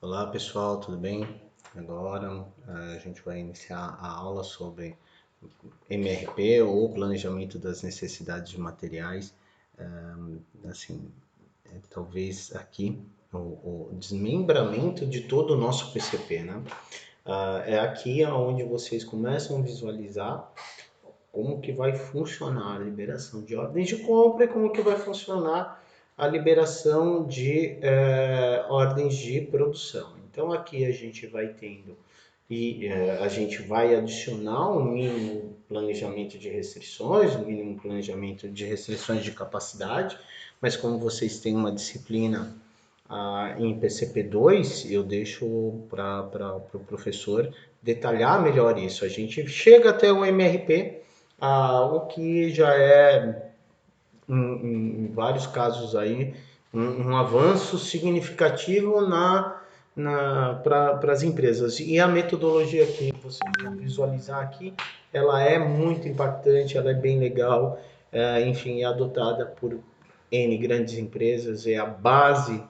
Olá pessoal, tudo bem? Agora a gente vai iniciar a aula sobre MRP ou Planejamento das Necessidades de Materiais. Assim, talvez aqui o desmembramento de todo o nosso PCP, né? É aqui onde vocês começam a visualizar como que vai funcionar a liberação de ordens de compra e como que vai funcionar a liberação de ordens de produção. Então aqui a gente vai tendo a gente vai adicionar um mínimo planejamento de restrições, um mínimo planejamento de restrições de capacidade, mas como vocês têm uma disciplina em PCP2, eu deixo para o professor detalhar melhor isso. A gente chega até o MRP, o que já é, em vários casos aí, um avanço significativo para as empresas. E a metodologia que vocês vão visualizar aqui, ela é muito impactante, ela é bem legal, enfim, é adotada por N grandes empresas, é a base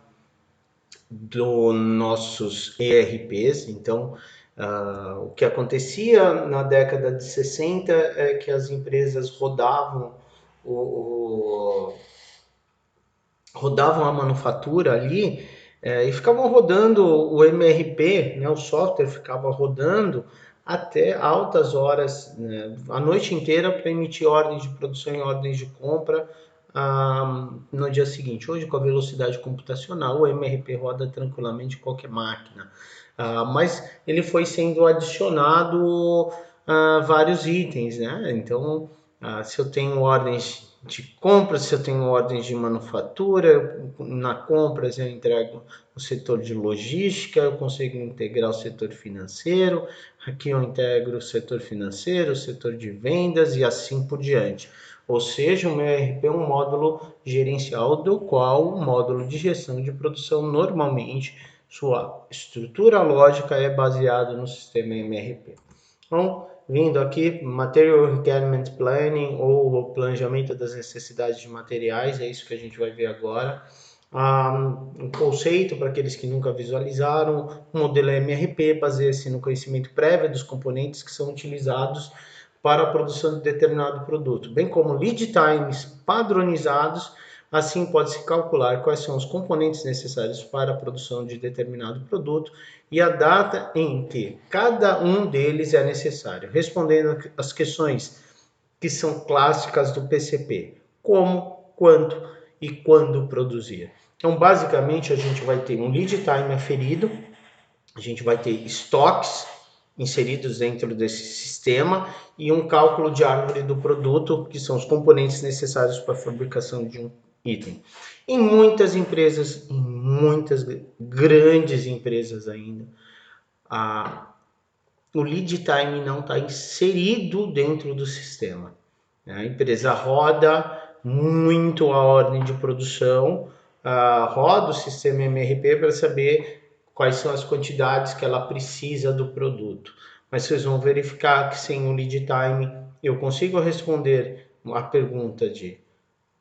dos nossos ERPs. Então, o que acontecia na década de 60 é que as empresas rodavam a manufatura ali e ficavam rodando o MRP, né, o software ficava rodando até altas horas, né, a noite inteira para emitir ordens de produção e ordens de compra no dia seguinte. Hoje, com a velocidade computacional, o MRP roda tranquilamente em qualquer máquina, mas ele foi sendo adicionado vários itens, né? Então, se eu tenho ordens de compras, se eu tenho ordens de manufatura, na compras eu entrego o setor de logística, eu consigo integrar o setor financeiro, aqui eu integro o setor financeiro, o setor de vendas e assim por diante. Ou seja, o meu ERP é um módulo gerencial do qual o módulo de gestão de produção normalmente sua estrutura lógica é baseado no sistema MRP. Então, vindo aqui, Material Requirement Planning ou planejamento das necessidades de materiais, é isso que a gente vai ver agora. Um conceito para aqueles que nunca visualizaram, o modelo MRP baseia-se no conhecimento prévio dos componentes que são utilizados para a produção de determinado produto, bem como lead times padronizados. Assim, pode-se calcular quais são os componentes necessários para a produção de determinado produto e a data em que cada um deles é necessário, respondendo às questões que são clássicas do PCP: como, quanto e quando produzir. Então, basicamente, a gente vai ter um lead time aferido, a gente vai ter estoques inseridos dentro desse sistema e um cálculo de árvore do produto, que são os componentes necessários para a fabricação de um item. Em muitas empresas, em muitas grandes empresas ainda, o lead time não está inserido dentro do sistema. A empresa roda muito a ordem de produção, roda o sistema MRP para saber quais são as quantidades que ela precisa do produto. Mas vocês vão verificar que sem o lead time eu consigo responder a pergunta de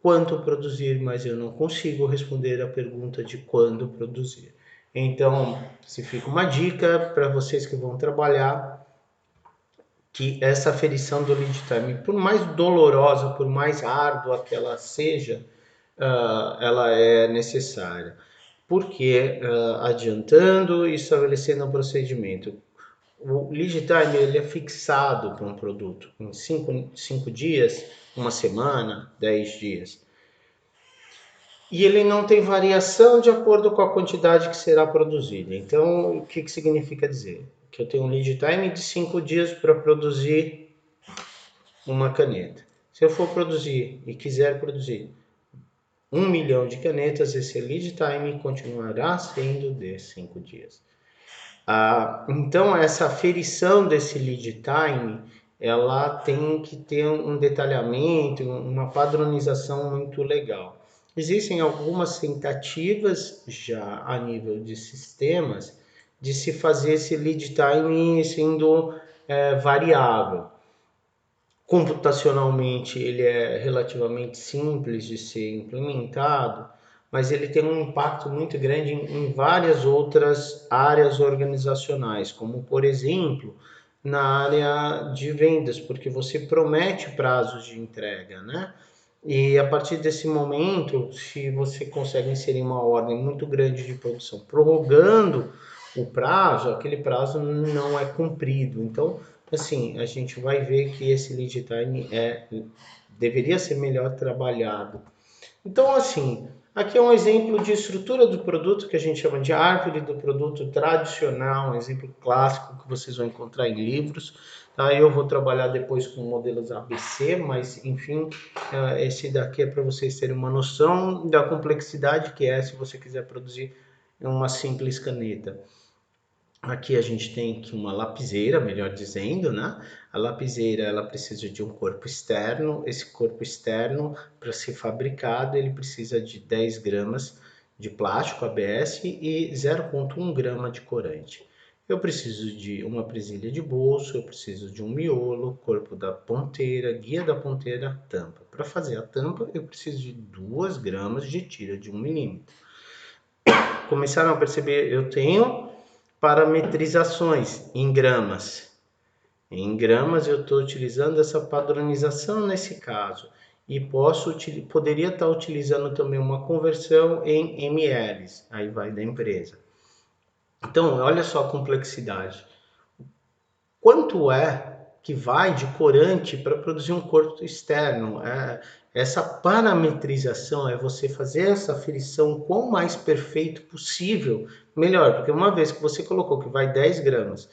quanto produzir, mas eu não consigo responder a pergunta de quando produzir. Então, se fica uma dica para vocês que vão trabalhar, que essa aferição do lead time, por mais dolorosa, por mais árdua que ela seja, ela é necessária. Porque, adiantando e estabelecendo um procedimento, o lead time ele é fixado para um produto em 5 dias, uma semana, 10 dias. E ele não tem variação de acordo com a quantidade que será produzida. Então, o que significa dizer? Que eu tenho um lead time de 5 dias para produzir uma caneta. Se eu for produzir e quiser produzir 1 milhão de canetas, esse lead time continuará sendo de 5 dias. Então, essa aferição desse lead time, ela tem que ter um detalhamento, uma padronização muito legal. Existem algumas tentativas já a nível de sistemas de se fazer esse lead time sendo variável. Computacionalmente ele é relativamente simples de ser implementado, mas ele tem um impacto muito grande em várias outras áreas organizacionais, como, por exemplo, na área de vendas, porque você promete prazos de entrega, né? E a partir desse momento, se você consegue inserir uma ordem muito grande de produção, prorrogando o prazo, aquele prazo não é cumprido. Então, assim, a gente vai ver que esse lead time deveria ser melhor trabalhado. Então, assim, aqui é um exemplo de estrutura do produto que a gente chama de árvore do produto tradicional, um exemplo clássico que vocês vão encontrar em livros. Tá? Eu vou trabalhar depois com modelos ABC, mas enfim, esse daqui é para vocês terem uma noção da complexidade que é se você quiser produzir uma simples caneta. Aqui a gente tem aqui uma lapiseira, melhor dizendo, né? A lapiseira ela precisa de um corpo externo. Esse corpo externo, para ser fabricado, ele precisa de 10 gramas de plástico ABS e 0,1 grama de corante. Eu preciso de uma presilha de bolso, eu preciso de um miolo, corpo da ponteira, guia da ponteira, tampa. Para fazer a tampa, eu preciso de 2 gramas de tira de 1 milímetro. Começaram a perceber, eu tenho parametrizações em gramas. Em gramas eu estou utilizando essa padronização nesse caso. E poderia estar utilizando também uma conversão em ml, aí vai da empresa. Então, olha só a complexidade. Quanto é que vai de corante para produzir um corpo externo? Essa parametrização é você fazer essa aferição o quão mais perfeito possível, melhor, porque uma vez que você colocou que vai 10 gramas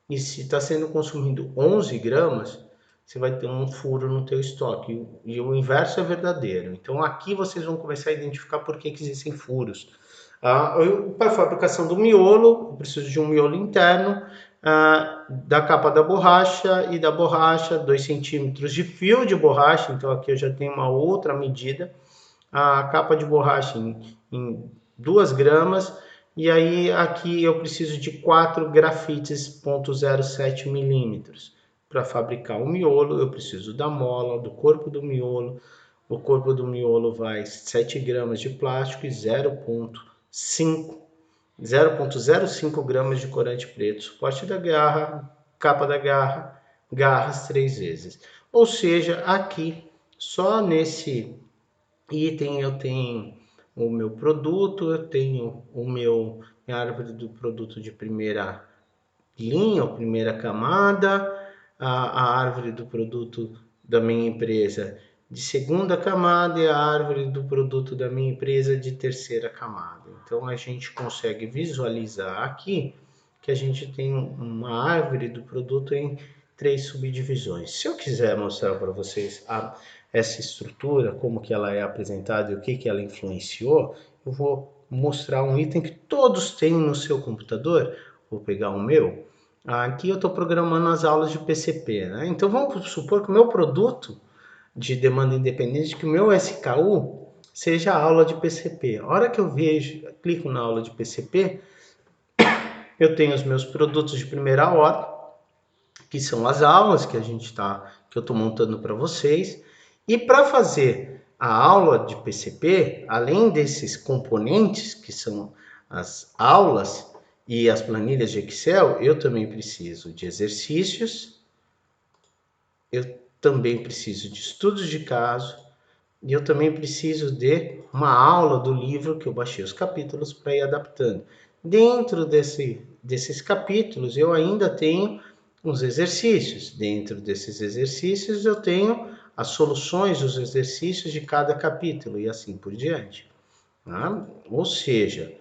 e se está sendo consumido 11 gramas, você vai ter um furo no teu estoque. E o inverso é verdadeiro. Então aqui vocês vão começar a identificar por que existem furos. Para a fabricação do miolo, eu preciso de um miolo interno, da capa da borracha e da borracha, 2 centímetros de fio de borracha, então aqui eu já tenho uma outra medida, a capa de borracha em 2 gramas, e aí aqui eu preciso de 4 grafites 0,07 milímetros. Para fabricar o miolo, eu preciso da mola, do corpo do miolo. O corpo do miolo vai 7 gramas de plástico e 0,05 gramas de corante preto. Suporte da garra, capa da garra, garras 3 vezes. Ou seja, aqui, só nesse item eu tenho o meu produto, eu tenho minha árvore do produto de primeira linha, ou primeira camada, a árvore do produto da minha empresa de segunda camada e a árvore do produto da minha empresa de terceira camada. Então a gente consegue visualizar aqui que a gente tem uma árvore do produto em 3 subdivisões. Se eu quiser mostrar para vocês essa estrutura, como que ela é apresentada e o que que ela influenciou, eu vou mostrar um item que todos têm no seu computador. Vou pegar o meu. Aqui eu estou programando as aulas de PCP, né? Então vamos supor que o meu produto de demanda independente, que o meu SKU seja a aula de PCP. A hora que eu clico na aula de PCP, eu tenho os meus produtos de primeira ordem, que são as aulas que eu estou montando para vocês. E para fazer a aula de PCP, além desses componentes que são as aulas e as planilhas de Excel, eu também preciso de exercícios, eu também preciso de estudos de caso e eu também preciso de uma aula do livro que eu baixei os capítulos para ir adaptando. Dentro desses capítulos eu ainda tenho os exercícios. Dentro desses exercícios eu tenho as soluções dos exercícios de cada capítulo e assim por diante. Tá? Ou seja,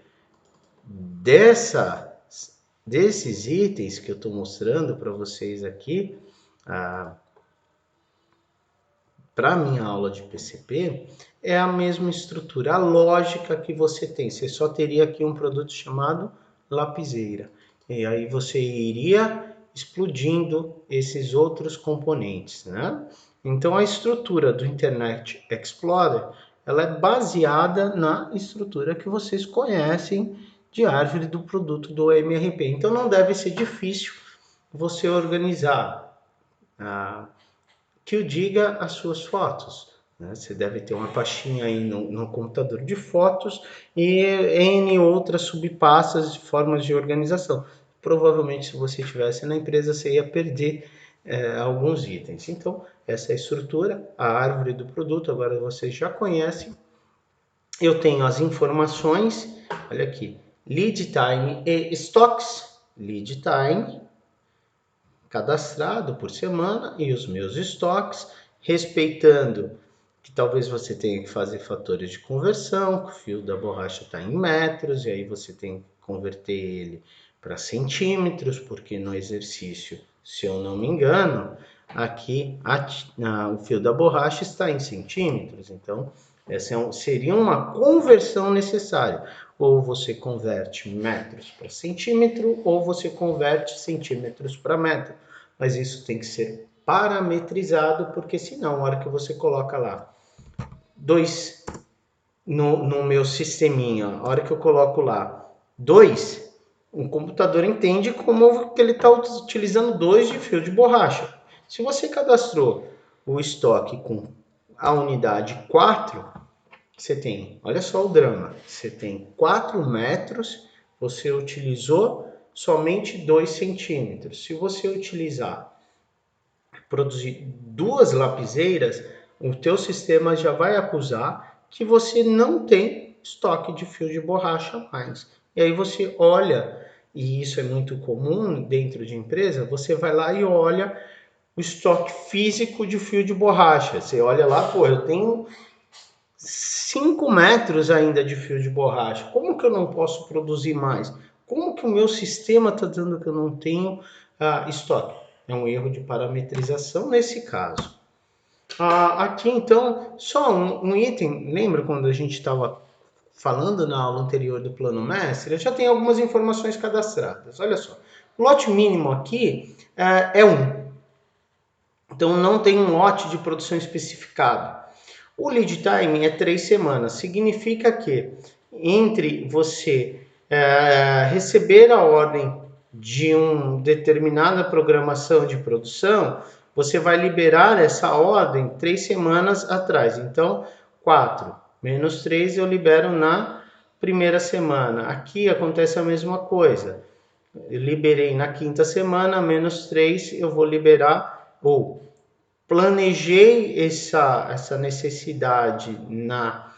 desses itens que eu estou mostrando para vocês aqui, para a minha aula de PCP, é a mesma estrutura, a lógica que você tem. Você só teria aqui um produto chamado lapiseira. E aí você iria explodindo esses outros componentes, né? Então a estrutura do Internet Explorer, ela é baseada na estrutura que vocês conhecem de árvore do produto do MRP. Então não deve ser difícil você organizar que o diga as suas fotos. né? Você deve ter uma pastinha aí no computador de fotos e N outras subpastas de formas de organização. Provavelmente, se você estivesse na empresa, você ia perder alguns itens. Então, essa é a estrutura, a árvore do produto, agora vocês já conhecem. Eu tenho as informações, olha aqui, lead time e stocks. Lead time cadastrado por semana e os meus estoques, respeitando que talvez você tenha que fazer fatores de conversão, que o fio da borracha está em metros, e aí você tem que converter ele para centímetros, porque no exercício, se eu não me engano, aqui o fio da borracha está em centímetros, então essa seria uma conversão necessária. Ou você converte metros para centímetro, ou você converte centímetros para metro. Mas isso tem que ser parametrizado, porque senão, na hora que você coloca lá 2 no meu sisteminha, a hora que eu coloco lá 2, o computador entende como que ele está utilizando 2 de fio de borracha. Se você cadastrou o estoque com a unidade 4, você tem, olha só o drama, você tem 4 metros, você utilizou somente 2 centímetros. Se você produzir 2 lapiseiras, o teu sistema já vai acusar que você não tem estoque de fio de borracha mais. E aí você olha, e isso é muito comum dentro de empresa, você vai lá e olha o estoque físico de fio de borracha. Você olha lá, pô, eu tenho 5 metros ainda de fio de borracha. Como que eu não posso produzir mais? Como que o meu sistema está dizendo que eu não tenho estoque? É um erro de parametrização nesse caso. Aqui, então, só um item. Lembra quando a gente estava falando na aula anterior do plano mestre? Eu já tenho algumas informações cadastradas. Olha só. O lote mínimo aqui é 1. Então, não tem um lote de produção especificado. O lead time é 3 semanas. Significa que entre você receber a ordem de uma determinada programação de produção, você vai liberar essa ordem 3 semanas atrás. Então, 4 menos 3 eu libero na primeira semana. Aqui acontece a mesma coisa. Eu liberei na quinta semana, menos 3 eu vou liberar, ou planejei essa necessidade na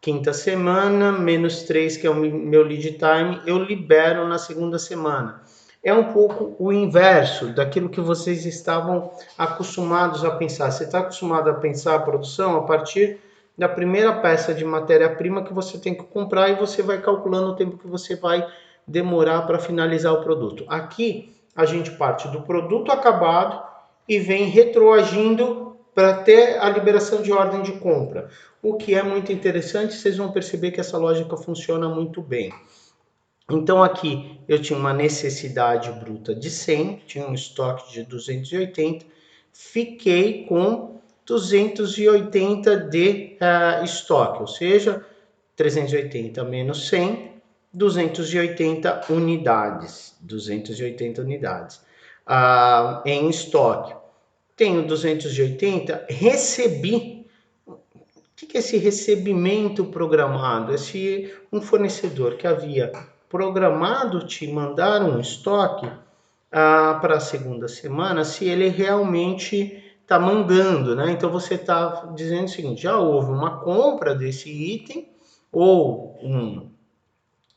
quinta semana, menos 3, que é o meu lead time, eu libero na segunda semana. É um pouco o inverso daquilo que vocês estavam acostumados a pensar. Você está acostumado a pensar a produção a partir da primeira peça de matéria-prima que você tem que comprar e você vai calculando o tempo que você vai demorar para finalizar o produto. Aqui a gente parte do produto acabado e vem retroagindo para ter a liberação de ordem de compra. O que é muito interessante, vocês vão perceber que essa lógica funciona muito bem. Então aqui eu tinha uma necessidade bruta de 100, tinha um estoque de 280, fiquei com 280 de estoque, ou seja, 380 menos 100, 280 unidades, 280 unidades em estoque. Tenho 280, recebi. O que é esse recebimento programado? Um fornecedor que havia programado te mandar um estoque para a segunda semana, se ele realmente está mandando, né? Então você está dizendo o seguinte: já houve uma compra desse item, ou um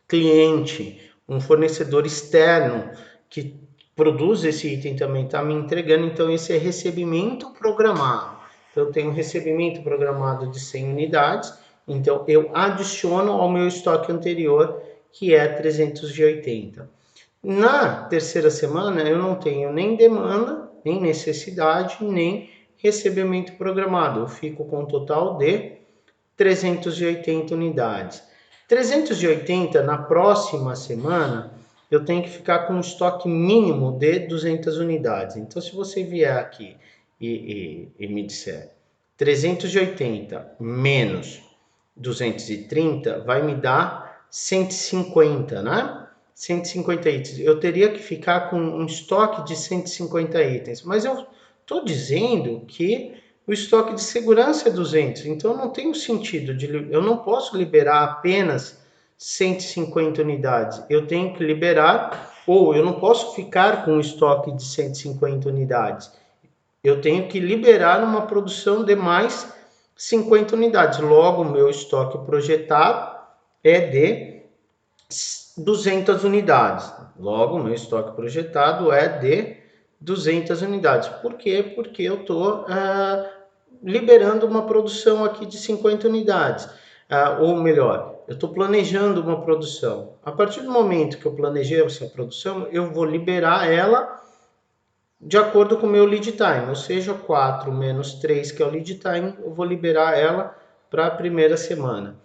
cliente, um fornecedor externo que produz esse item também está me entregando, então esse é recebimento programado. Então eu tenho recebimento programado de 100 unidades, então eu adiciono ao meu estoque anterior, que é 380. Na terceira semana eu não tenho nem demanda, nem necessidade, nem recebimento programado. Eu fico com um total de 380 unidades. 380 na próxima semana, eu tenho que ficar com um estoque mínimo de 200 unidades. Então, se você vier aqui e me disser 380 menos 230, vai me dar 150, né? 150 itens. Eu teria que ficar com um estoque de 150 itens. Mas eu estou dizendo que o estoque de segurança é 200. Então não tem sentido eu não posso liberar apenas 150 unidades. Eu tenho que liberar, ou eu não posso ficar com um estoque de 150 unidades. Eu tenho que liberar uma produção de mais 50 unidades. Logo, o meu estoque projetado é de 200 unidades. Logo, o meu estoque projetado é de 200 unidades. Por quê? Porque eu estou liberando uma produção aqui de 50 unidades. Ou melhor, eu estou planejando uma produção. A partir do momento que eu planejei essa produção, eu vou liberar ela de acordo com o meu lead time, ou seja, 4 menos 3, que é o lead time, eu vou liberar ela para a primeira semana.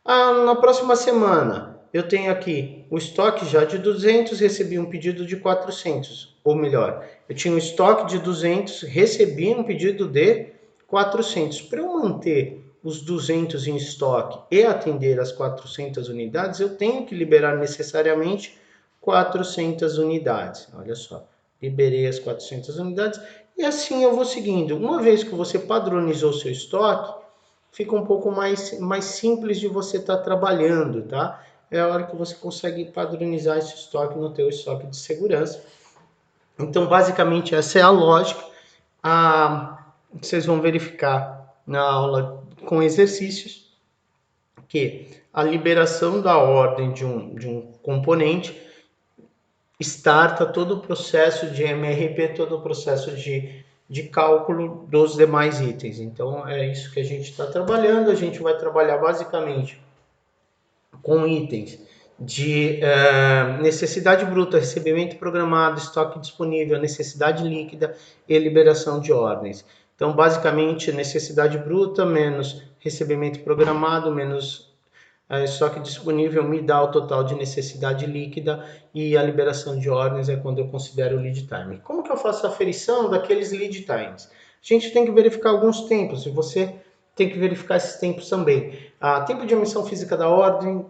Na próxima semana, eu tenho aqui o estoque já de 200, recebi um pedido de 400. Ou melhor, eu tinha um estoque de 200, recebi um pedido de 400. Para eu manter os 200 em estoque e atender as 400 unidades, eu tenho que liberar necessariamente 400 unidades. Olha só, liberei as 400 unidades e assim eu vou seguindo. Uma vez que você padronizou seu estoque, fica um pouco mais simples de você estar trabalhando, tá? É a hora que você consegue padronizar esse estoque no teu estoque de segurança. Então, basicamente, essa é a lógica. Vocês vão verificar na aula com exercícios que a liberação da ordem de um componente starta todo o processo de MRP, todo o processo de cálculo dos demais itens. Então, é isso que a gente está trabalhando. A gente vai trabalhar basicamente com itens de necessidade bruta, recebimento programado, estoque disponível, necessidade líquida e liberação de ordens. Então, basicamente, necessidade bruta menos recebimento programado menos estoque disponível me dá o total de necessidade líquida e a liberação de ordens é quando eu considero o lead time. Como que eu faço a aferição daqueles lead times? A gente tem que verificar alguns tempos e você tem que verificar esses tempos também. Tempo de emissão física da ordem,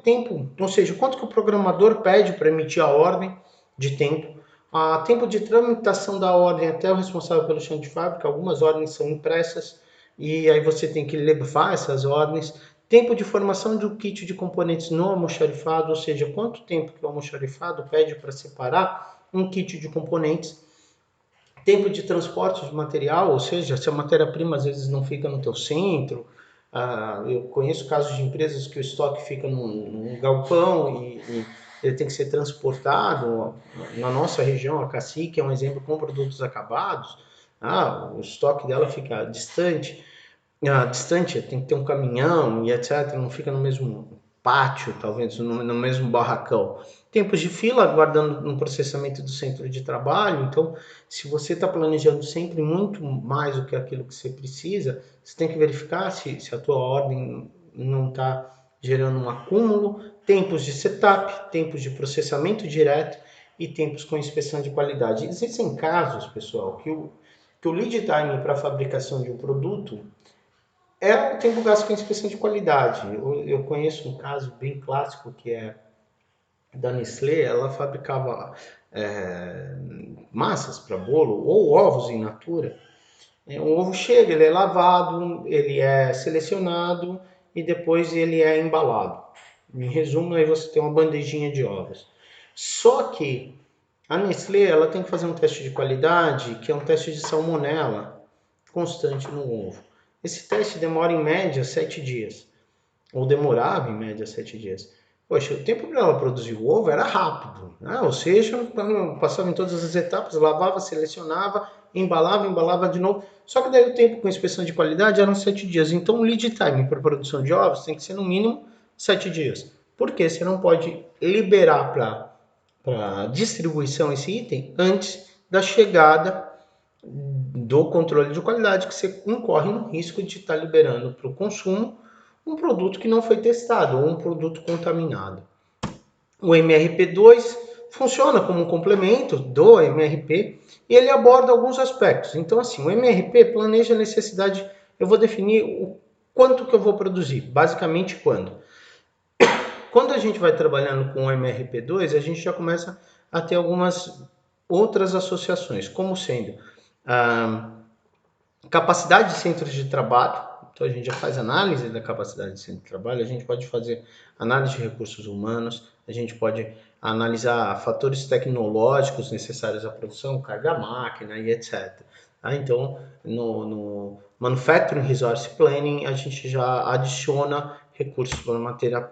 tempo, ou seja, quanto que o programador pede para emitir a ordem de tempo. Tempo de tramitação da ordem até o responsável pelo chão de fábrica, algumas ordens são impressas e aí você tem que levar essas ordens. Tempo de formação do kit de componentes no almoxarifado, ou seja, quanto tempo que o almoxarifado pede para separar um kit de componentes. Tempo de transporte de material, ou seja, se a matéria-prima às vezes não fica no teu centro. Eu conheço casos de empresas que o estoque fica num galpão e ele tem que ser transportado. Na nossa região, a Cacique é um exemplo com produtos acabados. O estoque dela fica distante. Distante, tem que ter um caminhão e etc. Não fica no mesmo pátio, talvez no mesmo barracão. Tempos de fila, aguardando no processamento do centro de trabalho. Então, se você está planejando sempre muito mais do que aquilo que você precisa, você tem que verificar se a tua ordem não está gerando um acúmulo. Tempos de setup, tempos de processamento direto e tempos com inspeção de qualidade. Existem casos, pessoal, que o lead time para a fabricação de um produto é o tempo gasto com inspeção de qualidade. Eu conheço um caso bem clássico que é da Nestlé. Ela fabricava massas para bolo ou ovos in natura. O ovo chega, ele é lavado, ele é selecionado e depois ele é embalado. Em resumo, aí você tem uma bandejinha de ovos. Só que a Nestlé ela tem que fazer um teste de qualidade, que é um teste de salmonela constante no ovo. Esse teste demora em média 7 dias, ou demorava em média 7 dias. Poxa, o tempo para ela produzir o ovo era rápido, né? Ou seja, passava em todas as etapas, lavava, selecionava, embalava de novo. Só que daí o tempo com inspeção de qualidade eram 7 dias. Então o lead time para produção de ovos tem que ser no mínimo 7 dias. Porque você não pode liberar para distribuição esse item antes da chegada do controle de qualidade, que você incorre no risco de estar liberando para o consumo um produto que não foi testado ou um produto contaminado. O MRP2 funciona como um complemento do MRP e ele aborda alguns aspectos. Então, assim, o MRP planeja a necessidade, eu vou definir o quanto que eu vou produzir, basicamente quando. Quando a gente vai trabalhando com o MRP2, a gente já começa a ter algumas outras associações, como sendo Capacidade de centros de trabalho. Então a gente já faz análise da capacidade de centro de trabalho, a gente pode fazer análise de recursos humanos, a gente pode analisar fatores tecnológicos necessários à produção, carga máquina e etc. Tá? Então, no Manufacturing Resource Planning, a gente já adiciona recursos para matéria,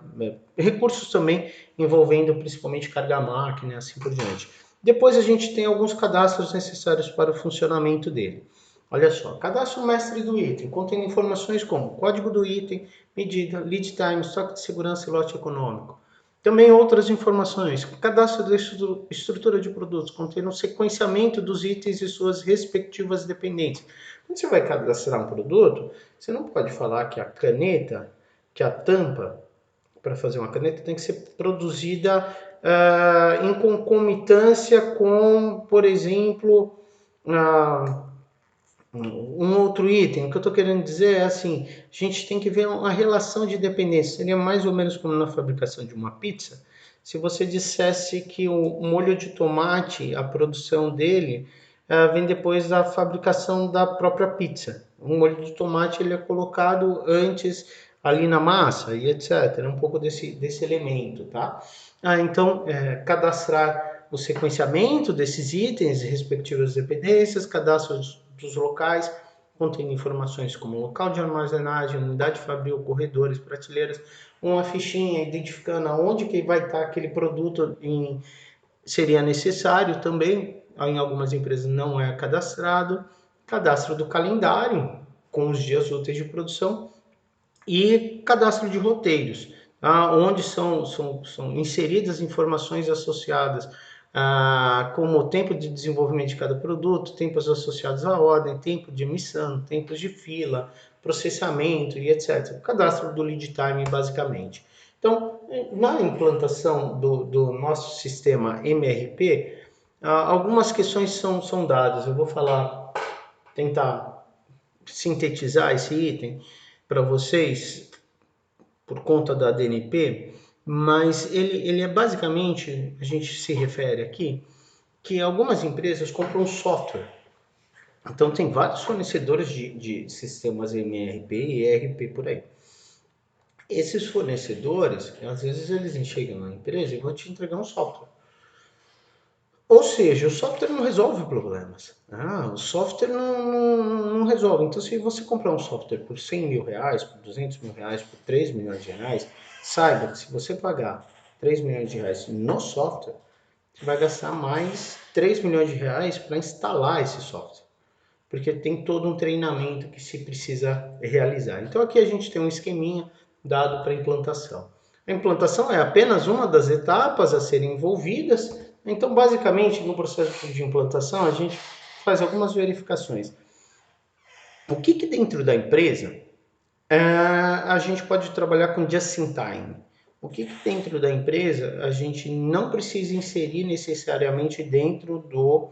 recursos também envolvendo principalmente carga máquina e assim por diante. Depois a gente tem alguns cadastros necessários para o funcionamento dele. Olha só, cadastro mestre do item contém informações como código do item, medida, lead time, estoque de segurança e lote econômico. Também outras informações, cadastro da estrutura de produtos, contém um sequenciamento dos itens e suas respectivas dependências. Quando você vai cadastrar um produto, você não pode falar que a caneta, que a tampa para fazer uma caneta tem que ser produzida em concomitância com, por exemplo, um outro item. O que eu estou querendo dizer é assim, a gente tem que ver uma relação de dependência. Seria mais ou menos como na fabricação de uma pizza. Se você dissesse que o molho de tomate, a produção dele, vem depois da fabricação da própria pizza. O molho de tomate ele é colocado antes ali na massa e etc. É um pouco desse elemento, tá? Então, cadastrar o sequenciamento desses itens, respectivas dependências, cadastro dos locais, contém informações como local de armazenagem, unidade fabril, corredores, prateleiras, uma fichinha identificando aonde que vai estar aquele produto seria necessário também, em algumas empresas não é cadastrado, cadastro do calendário com os dias úteis de produção e cadastro de roteiros, tá? Onde são inseridas informações associadas como o tempo de desenvolvimento de cada produto, tempos associados à ordem, tempo de emissão, tempos de fila, processamento e etc. O cadastro do lead time, basicamente. Então, na implantação do nosso sistema MRP, algumas questões são dadas. Eu vou tentar sintetizar esse item para vocês por conta da DNP, mas ele é basicamente, a gente se refere aqui, que algumas empresas compram software. Então tem vários fornecedores de sistemas MRP e ERP por aí. Esses fornecedores, às vezes eles chegam na empresa e vão te entregar um software. Ou seja, o software não resolve problemas. O software não resolve. Então, se você comprar um software por 100 mil reais, por 200 mil reais, por 3 milhões de reais, saiba que se você pagar 3 milhões de reais no software, você vai gastar mais 3 milhões de reais para instalar esse software. Porque tem todo um treinamento que se precisa realizar. Então, aqui a gente tem um esqueminha dado para a implantação. A implantação é apenas uma das etapas a serem envolvidas. Então, basicamente, no processo de implantação, a gente faz algumas verificações. O que dentro da empresa a gente pode trabalhar com just-in-time? O que dentro da empresa a gente não precisa inserir necessariamente dentro do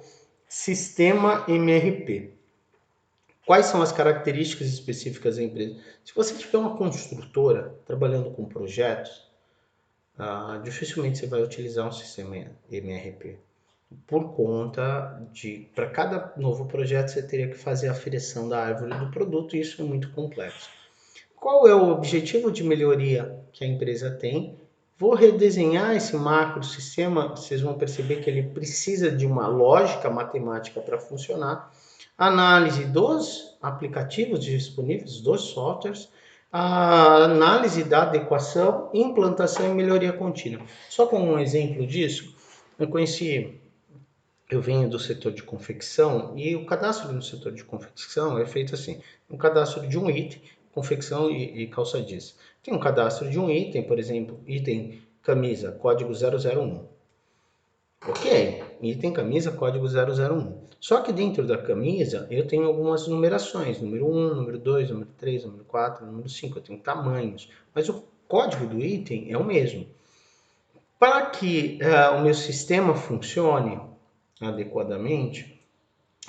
sistema MRP? Quais são as características específicas da empresa? Se você tiver uma construtora trabalhando com projetos, dificilmente você vai utilizar um sistema MRP. Por conta de, para cada novo projeto, você teria que fazer a aferição da árvore do produto e isso é muito complexo. Qual é o objetivo de melhoria que a empresa tem? Vou redesenhar esse macro sistema, vocês vão perceber que ele precisa de uma lógica matemática para funcionar. Análise dos aplicativos disponíveis, dos softwares, a análise da adequação, implantação e melhoria contínua. Só como um exemplo disso, eu venho do setor de confecção e o cadastro no setor de confecção é feito assim, um cadastro de um item, confecção e calça jeans. Tem um cadastro de um item, por exemplo, item camisa, código 001. Ok, item camisa, código 001. Só que dentro da camisa eu tenho algumas numerações, número 1, número 2, número 3, número 4, número 5, eu tenho tamanhos, mas o código do item é o mesmo. Para que o meu sistema funcione adequadamente,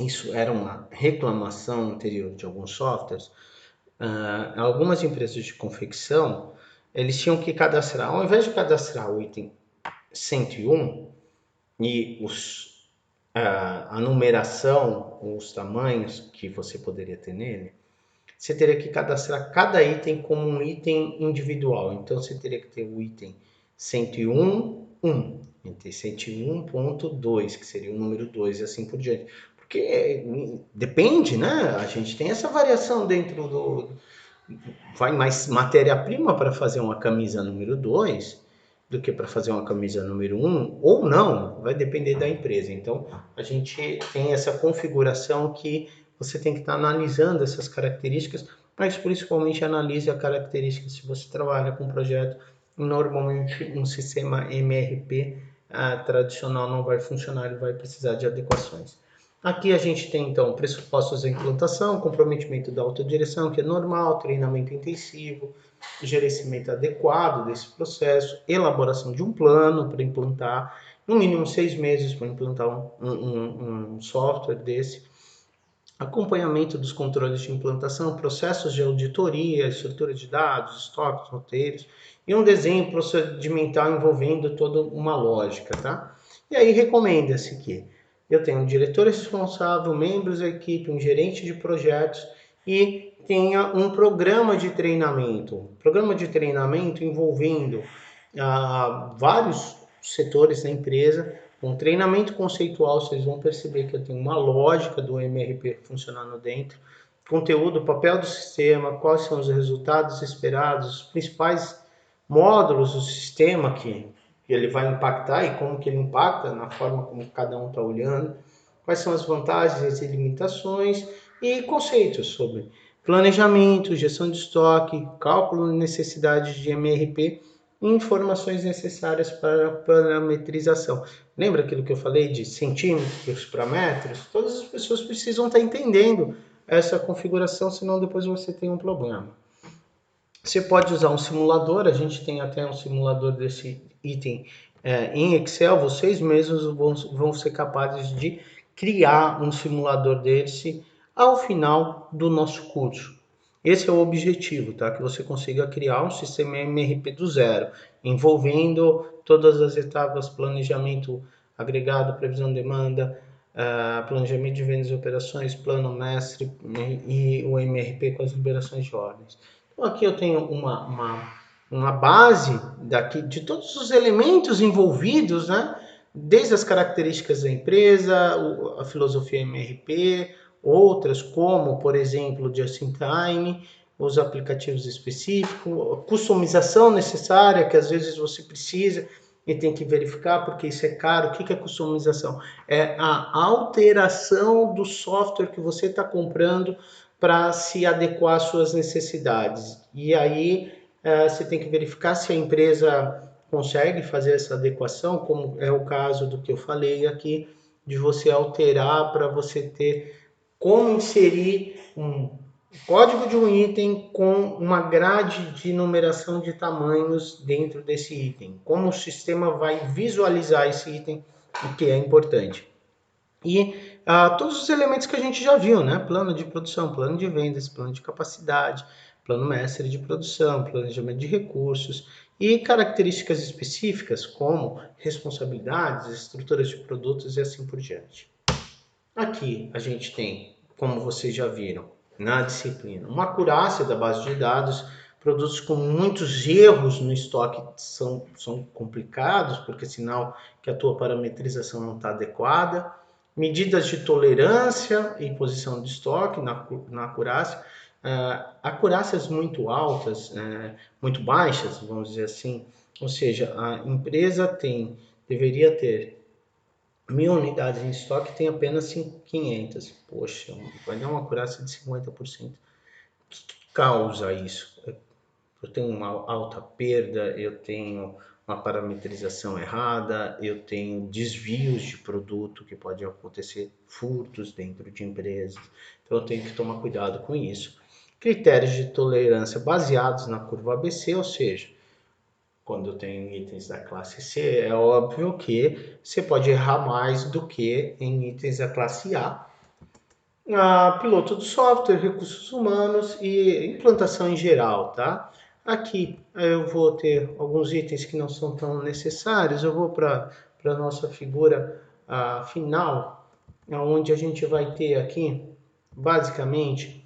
isso era uma reclamação anterior de alguns softwares, algumas empresas de confecção, eles tinham que cadastrar, ao invés de cadastrar o item 101 e a numeração, os tamanhos que você poderia ter nele, você teria que cadastrar cada item como um item individual. Então, você teria que ter o item 101.1, item 101.2, que seria o número 2 e assim por diante. Porque depende, né? A gente tem essa variação dentro do... Vai mais matéria-prima para fazer uma camisa número 2 do que para fazer uma camisa número 1, ou não, vai depender da empresa. Então, a gente tem essa configuração que você tem que estar analisando essas características, mas principalmente analise a característica se você trabalha com um projeto. Normalmente, um sistema MRP tradicional não vai funcionar e vai precisar de adequações. Aqui a gente tem, então, pressupostos da implantação, comprometimento da autodireção, que é normal, treinamento intensivo, gerenciamento adequado desse processo, elaboração de um plano para implantar, no mínimo 6 meses para implantar um software desse, acompanhamento dos controles de implantação, processos de auditoria, estrutura de dados, estoques, roteiros, e um desenho procedimental envolvendo toda uma lógica, tá? E aí recomenda-se que eu tenha um diretor responsável, membros da equipe, um gerente de projetos e tenha um programa de treinamento. Programa de treinamento envolvendo vários setores da empresa. Com treinamento conceitual, vocês vão perceber que eu tenho uma lógica do MRP funcionando dentro. Conteúdo, papel do sistema, quais são os resultados esperados, os principais módulos do sistema que ele vai impactar e como que ele impacta na forma como cada um está olhando, quais são as vantagens e limitações e conceitos sobre planejamento, gestão de estoque, cálculo de necessidades de MRP e informações necessárias para a parametrização. Lembra aquilo que eu falei de centímetros para metros? Todas as pessoas precisam estar entendendo essa configuração, senão depois você tem um problema. Você pode usar um simulador, a gente tem até um simulador desse item em Excel, vocês mesmos vão ser capazes de criar um simulador desse ao final do nosso curso. Esse é o objetivo, tá? Que você consiga criar um sistema MRP do zero, envolvendo todas as etapas, planejamento agregado, previsão de demanda, planejamento de vendas e operações, plano mestre e o MRP com as liberações de ordens. Então, aqui eu tenho uma base daqui de todos os elementos envolvidos, né? Desde as características da empresa, a filosofia MRP, outras como, por exemplo, Just in Time, os aplicativos específicos, a customização necessária, que às vezes você precisa e tem que verificar porque isso é caro. O que é customização? É a alteração do software que você está comprando para se adequar às suas necessidades. E aí você tem que verificar se a empresa consegue fazer essa adequação, como é o caso do que eu falei aqui, de você alterar para você ter como inserir um código de um item com uma grade de numeração de tamanhos dentro desse item. Como o sistema vai visualizar esse item, o que é importante. E todos os elementos que a gente já viu, né? Plano de produção, plano de vendas, plano de capacidade, plano mestre de produção, planejamento de recursos e características específicas como responsabilidades, estruturas de produtos e assim por diante. Aqui a gente tem, como vocês já viram, na disciplina, uma acurácia da base de dados. Produtos com muitos erros no estoque são complicados, porque é sinal que a tua parametrização não está adequada. Medidas de tolerância e posição de estoque na acurácia. Acurácias muito altas, muito baixas, vamos dizer assim. Ou seja, a empresa deveria ter 1.000 unidades em estoque, tem apenas 500. Poxa, vai dar uma acurácia de 50%. O que causa isso? Eu tenho uma alta perda, eu tenho uma parametrização errada, eu tenho desvios de produto que pode acontecer, furtos dentro de empresas. Então eu tenho que tomar cuidado com isso. Critérios de tolerância baseados na curva ABC, ou seja, quando eu tenho itens da classe C, é óbvio que você pode errar mais do que em itens da classe A. Piloto do software, recursos humanos e implantação em geral, tá? Aqui eu vou ter alguns itens que não são tão necessários. Eu vou para a nossa figura final. onde a gente vai ter aqui, basicamente,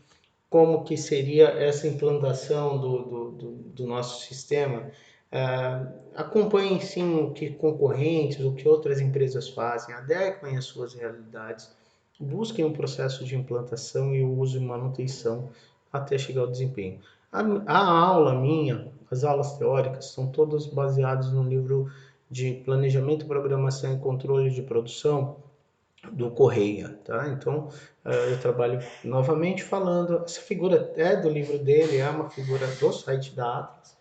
como que seria essa implantação do nosso sistema. Acompanhem sim o que concorrentes, o que outras empresas fazem, adequem as suas realidades, busquem um processo de implantação e o uso e manutenção até chegar ao desempenho. A aula minha, as aulas teóricas, são todas baseadas no livro de Planejamento, Programação e Controle de Produção, do Correia, tá? Então, eu trabalho novamente falando, essa figura é do livro dele, é uma figura do site da Atlas,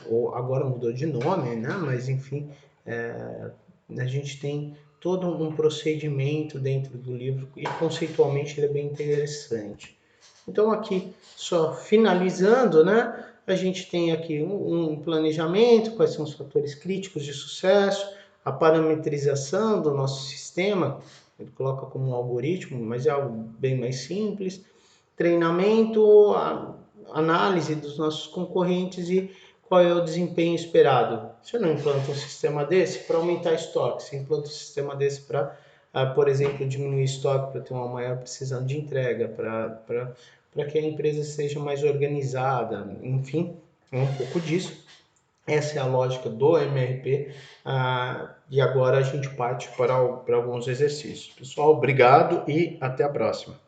ou agora mudou de nome, né? Mas enfim, a gente tem todo um procedimento dentro do livro e conceitualmente ele é bem interessante. Então aqui, só finalizando, né? A gente tem aqui um planejamento, quais são os fatores críticos de sucesso, a parametrização do nosso sistema, ele coloca como um algoritmo, mas é algo bem mais simples, treinamento, a análise dos nossos concorrentes e qual é o desempenho esperado. Você não implanta um sistema desse para aumentar estoque, você implanta um sistema desse para, por exemplo, diminuir estoque para ter uma maior precisão de entrega, para que a empresa seja mais organizada, enfim, é um pouco disso. Essa é a lógica do MRP, e agora a gente parte para alguns exercícios. Pessoal, obrigado e até a próxima.